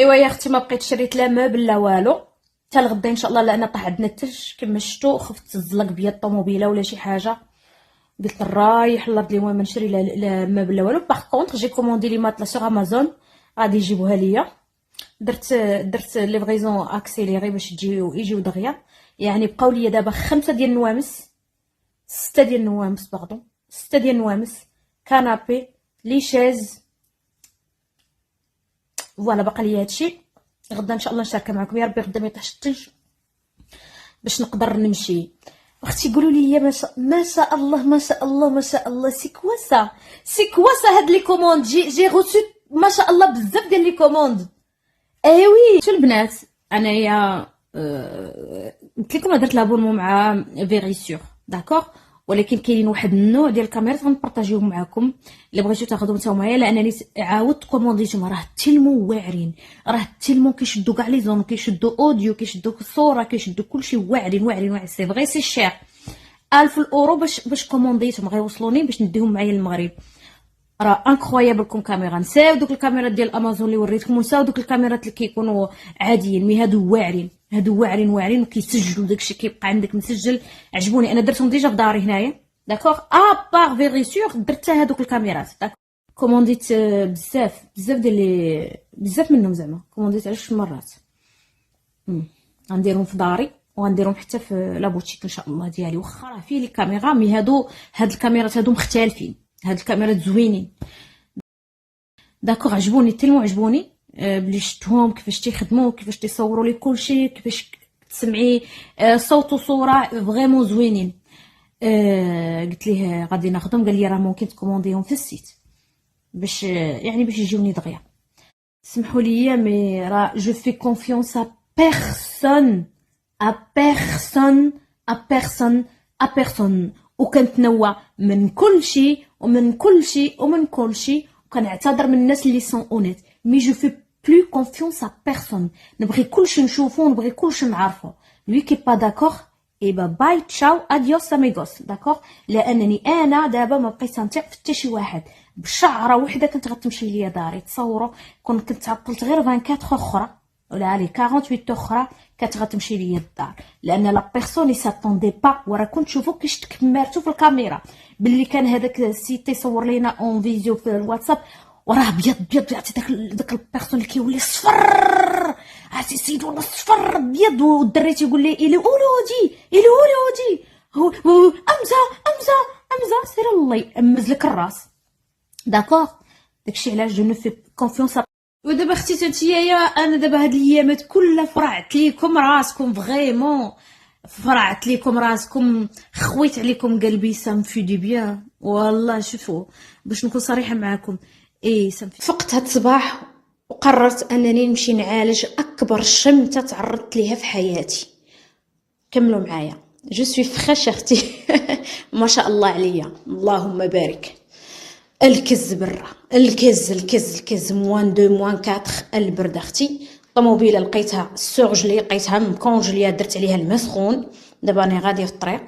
ايوا يا اختي ما بقيت شريت لا موبل لا والو حتى لغدا ان شاء الله، لان طاح عندنا الثلج كما شفتوا. خفت تزلق بيا الطوموبيله ولا شي حاجه، قلت رايح للارض اليوم ما نشري لا موبل لا والو. باغ كونطخ جي كوموندي لي ماتلا سوغ امازون، غادي يجيبوها ليا. درت ليفريزون اكسيليري باش يجيو دغيا. يعني بقاو ليا دابا 5 ديال النوامس، 6 ديال النوامس باردون، 6 ديال النوامس، كانابي، لي شاز. فوالا باقي ليا هادشي. غدا ان شاء الله نشارك معكم، يا ربي غدا ما يطيحش الثلج باش نقدر نمشي. اختي قولوا لي ما شاء الله ما شاء الله ما شاء الله، سي كوا سا هاد لي كوموند. جي غوسو ما شاء الله بزاف ديال لي كوموند. ايوي شو البنات، انايا قلت لكم درت لابونمون مع فيغيسور داكوغ، ولكن كاينين واحد النوع ديال الكاميرات غنبارطاجيوهم معكم اللي بغيتو تاخذوا نتاو معايا، لانني عاودت كومونديتهم. راه تيلمو واعرين، راه تيلمو كيشدوا كاع لي زون، كيشدوا اوديو، كيشدوا الصوره، كيشدوا كلشي واعرين. سي فغي سي شير 1000 اورو باش كومونديتهم، غيوصلوني باش نديهم معايا للمغرب. راه انكرويابل كوم كاميرا. نساو دوك الكاميرات ديال امازون اللي وريتكم، ونساو دوك الكاميرات اللي كيكونوا عاديين، مي هادو واعرين وكيسجلوا داكشي كيبقى عندك مسجل. عجبوني، انا درتهم ديجا في داري هنايا داكوغ. بار فيغيسور درت هادوك الكاميرات داك. كومونديت بزاف ديال لي بزاف منهم، زعما كومونديت على 2 مرات. غنديرهم في داري وغنديرهم حتى في لابوتيك ان شاء الله ديالي. واخا راه فيه لي كاميرا، مي هاد الكاميرات هادو مختلفين، هاد الكاميرات زوينين داكوغ. عجبوني تيلمو عجبوني بلي شفتهم كيفاش تيخدموا، كيفاش تيصوروا لي كلشي، كيفاش تسمعي صوت وصوره فريمون زوينين. قلت ليه غادي ناخذهم، قال لي راه ممكن تكومونديهم في السيت باش يعني باش يجيوني دغيا. سمحوا لي مي راه جو في كونفيونس ا بيرسون وكنتنوع من كل شيء وكنعتذر من الناس اللي سون اونيت، مي جو في بلو كونفيونس ا بيرسون. نبغي كلشي نشوفو، نبغي كلشي نعرفو. لوي كي با داكوغ اي باي تشاو اديوس اميغوس داكوغ. لانني انا دابا ما بقيت نثق في حتى شي واحد. بشعره وحده كنت غتمشي ليا داري، تصوروا كنت عطلت غير 24 اخرى ولا علي 48 اخرى كانت غتمشي ليا الدار، لان لا بيرسون ساتوندي با. وراه كنت شوفو كيش تكمرتو في الكاميرا باللي كان هذاك السيت يصور لينا اون فيديو في الواتساب، وراه بيض عرفتي داك البيرسون اللي كيولي صفر، عرفتي سيد ولا صفر بيض، والدري تيقول لي الي اولودي هو امزه سير الله يامز لك الراس داكوغ. داكشي علاش جو نو في كونفيونس. ودابا اختي تنتيا، انا دابا هاد الايامات كلها فرعت ليكم راسكم فريمون، فرعت ليكم راسكم، خويت عليكم قلبي. سام في دي بيان والله. شوفوا باش نكون صريحه معكم، سام فقت هاد الصباح وقررت انني نمشي نعالج اكبر شمته تعرضت ليها في حياتي. كملوا معايا، جو سوي فريش اختي ما شاء الله عليا، اللهم بارك. الكز برا، الكز موان 2 موان 4. البرد اختي. الطوموبيله لقيتها سورجلي، لقيتها مكونجليه، درت عليها الماء سخون. دابا راني غاديه في الطريق،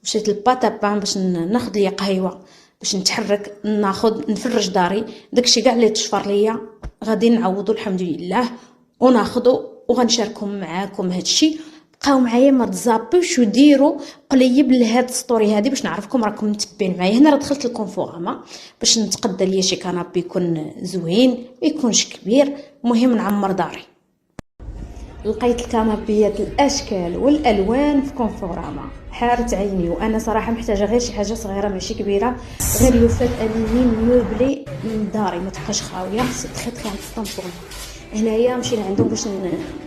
مشيت للباتا بان باش ناخذ ليا قهيوه باش نتحرك، نفرج داري. داكشي كاع اللي تشفر ليا غادي نعوضو الحمد لله وناخذو وغنشاركهم معاكم هادشي. بقاو معايا ما تزابوش وديروا قليب لهاد ستوري هادي باش نعرفكم راكم متبعين معايا. هنا راه دخلت لكم فوغما باش نتقدى ليا شي كنابي يكون زوين ما يكونش كبير، المهم نعمر داري. لقيت الكنابيات الاشكال والالوان في كونفوراما، حارت عيني. وانا صراحه محتاجه غير شي حاجه صغيره ماشي كبيره، غير يوفات انني موبلي من داري ما تبقاش خاويه. سي تري تري امبورطون. هنايا مشينا عندهم باش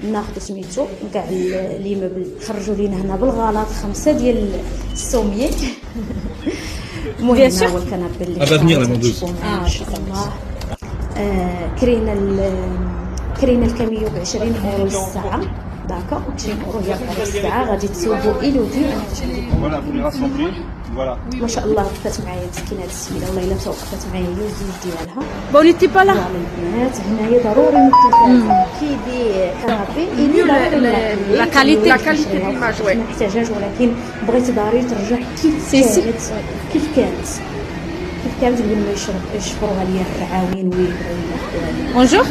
ناخذ سميتو كاع لي موبل، خرجوا لينا هنا بالغلط 5 ديال السوميه. المهم هو الكنابي اللي ما شاء الله. كرينا الكاميو ب20 اورو الساعه داكوغ. 20 اورو هي الساعه. غادي تسوقوا إلودي ما شاء الله. وقفات معايا مسكينه السيده والله الا وقفات معايا يوزيز ديالها بونيتي بالا. البنات هنايا ضروري نتفاهم كيدي كنابي يدير لا كاليتي ديماج وي محتاجاش، ولكن بغيت داري ترجع كيف كانت قبل ما يشفروها ليا الرعاوين ويبغيو ياخذوها ليا. بونجور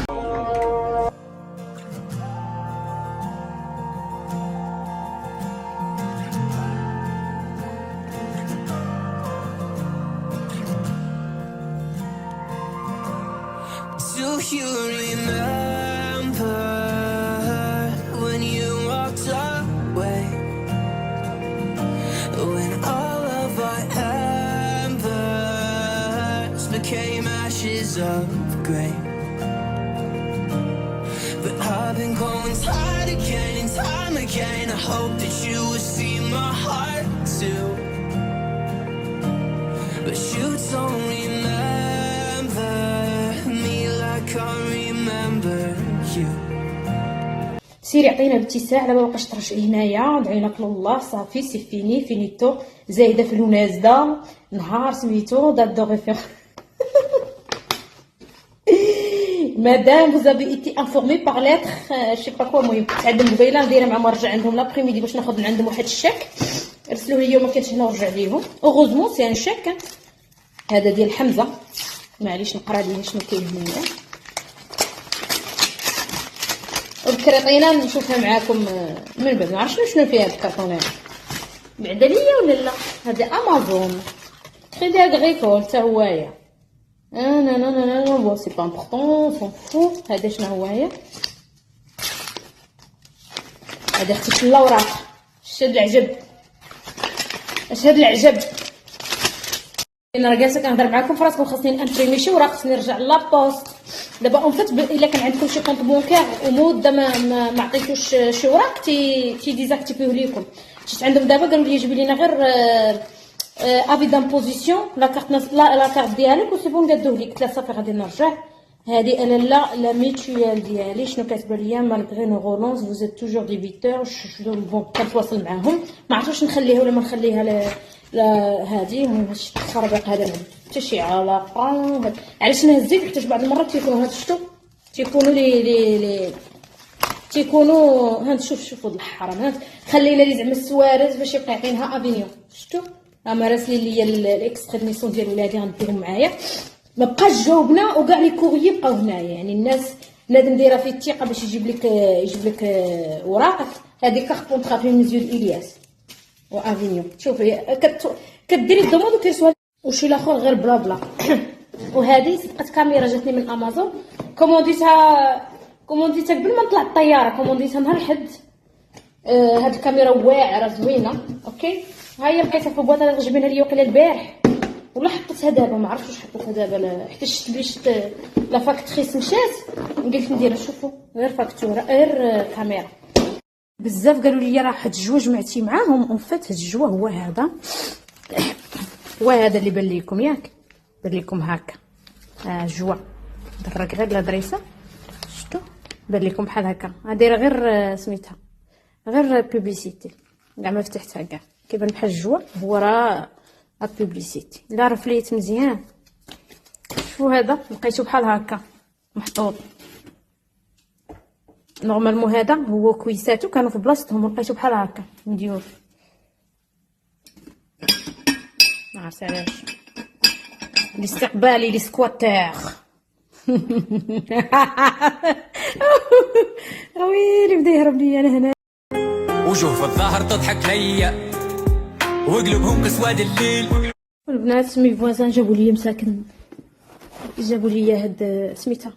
of grain. But I've been going tired again and time again. I hope that you will see my heart too. But you don't remember me like I remember you. سيري عطينا باتساع على ما بقاش ترجعي هنايا. دعيناك لله صافي سي فيني فينيتو. زايده في الونازده نهار سميتو دات دو ريفير. مادام vous avez été informé par lettre je sais pas quoi. المهم تعدم قبيله دايره مع ما رجع عندهم لابريميدي باش ناخذ من عندهم واحد الشيك ارسلوه لي ما كانش هنا ورجع ليهم. اوغوزمون سي ان شيك. هذا ديال حمزه معليش نقرا ليه شنو كاين هنايا. الكريطينه نشوفها معاكم من بعد. ما عرفتش شنو فيها هاد الكرتونه بعدا ليا ولا لا. هذا امازون كريدي اغريكول حتى هوايا. لا بون سي با امبورطون سون فو. هذا شنو هوايا؟ هذا اختي في الاوراق. شاد العجب اش هاد العجب. انا راه جالسه كنهضر معاكم في راسكم خاصني نامبريمي شي وراق خاصني نرجع لابوست. دابا اون فيت الا كان عندكم شي كونط بونكير ومده ما عطيتوش شي وراق تي ديزاكتيفيوه ليكم. جيت عندهم دابا قالوا لي جيبي لينا غير افي دامبوزيسيون لا كارت ديالك وسي بون قادوه لي. قلت لها صافي غادي نرجع. هادي انا لا ميتويال ديالي شنو كاتبه ليا مالغري نو غولونس فوز ايت توجور ديبيتور. بون كنتواصل معاهم ما عرفتش نخليها ولا ما نخليها لا هادي هادشي التخربيق هذا ما حتى شي علاقه. علاش نهزيت حيت بعض المرات تيكونوا هاد شفتوا تيكونوا لي تيكونوا هانت شوفوا الحرام. هانت خلينا لي زعما السوارز باش يبقى يعطينها افينيون. شفتوا راهم راسلين ليا الاكستري دو ميسيون ديال ولادي غنديرهم معايا. ما بقاش جاوبنا وكاع لي كوريي بقاو هنايا. يعني الناس بنادم دايره فيه الثقه باش يجيب لك وراقك. هذه كارت كونطرا في ميزيو الياس وافينيون. شوفي كديري الدوموند وكيرسوها وشي الاخر غير بلا بلا. وهذه صدقت كاميرا جاتني من امازون كومونديتها قبل ما نطلع الطياره. كومونديتها نهار الحد. هاد الكاميرا واعره زوينه اوكي. ها هي لقيتها في بواطه اللي جبناها ليا وقيله البارح ولا حطيتها دابا ما عرفتش واش حطيتها دابا حتى شفت بلي شفت لا فاكتريس مشات قلت نديرها. شوفوا غير فاكتوره غير كاميرا. بزاف قالوا لي راه واحد الجوا جمعتي معاهم. اون فيت هاد الجوا هو هذا اللي بان ليكم ياك بان ليكم هكا جوا درك غير لا دريسه. شفتوا بان ليكم بحال هكا. دايره غير سميتها غير بوبليسيتي كاع ما فتحتها كاع كيبان بحال الجوا. هو راه بوبليسيتي لا رفليت مزيان. شوفوا هذا لقيتو بحال هكا محطوط نورمالمون. هذا هو كويساتو كانوا في بلاصتهم لقيتو بحال هكا مديور. ما عرفت علاش الاستقبالي لي سكواتير. ويلي بدا يهرب ليا انا هنا. وجوه في الظهر تضحك ليا وقلوبهم كسواد الليل. البنات مي فوازان جابوا لي مساكن جابوا لي هاد سميتها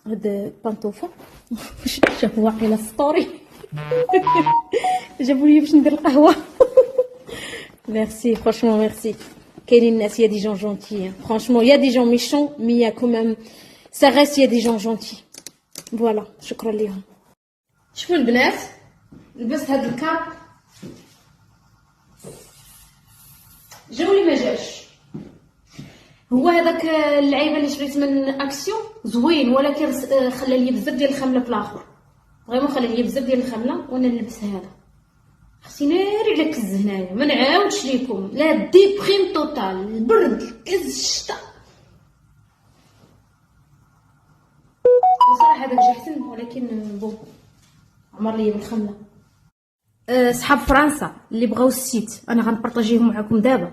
هاد بانطوفه. شافوا واقيلا ستوري. جابوا لي باش ندير القهوه. ميرسي فرانشمون ميرسي. كاينين الناس يا دي جون جونتي فرانشمون يا دي جون ميشون مي يا كومام سا غاس يا دي جون جونتي. فوالا شكرا ليهم. شوفوا البنات لبست هاد الكاب جاولي ما جاش. هو هذاك اللعيبه اللي شريت من اكسيون زوين ولكن خلى لي بزاف ديال الخمله في الاخر. فريمون خلى لي بزاف ديال الخمله وانا نلبس هذا. خصني ناري على كز هنايا ما نعاودش ليكم لا ديبريم توتال البرد الكز الشتا. بصراحه هذاك جا احسن ولكن بون عمر لي بالخمله. صحاب فرنسا اللي بغاو السيت انا غنبارطاجيهم معكم دابا.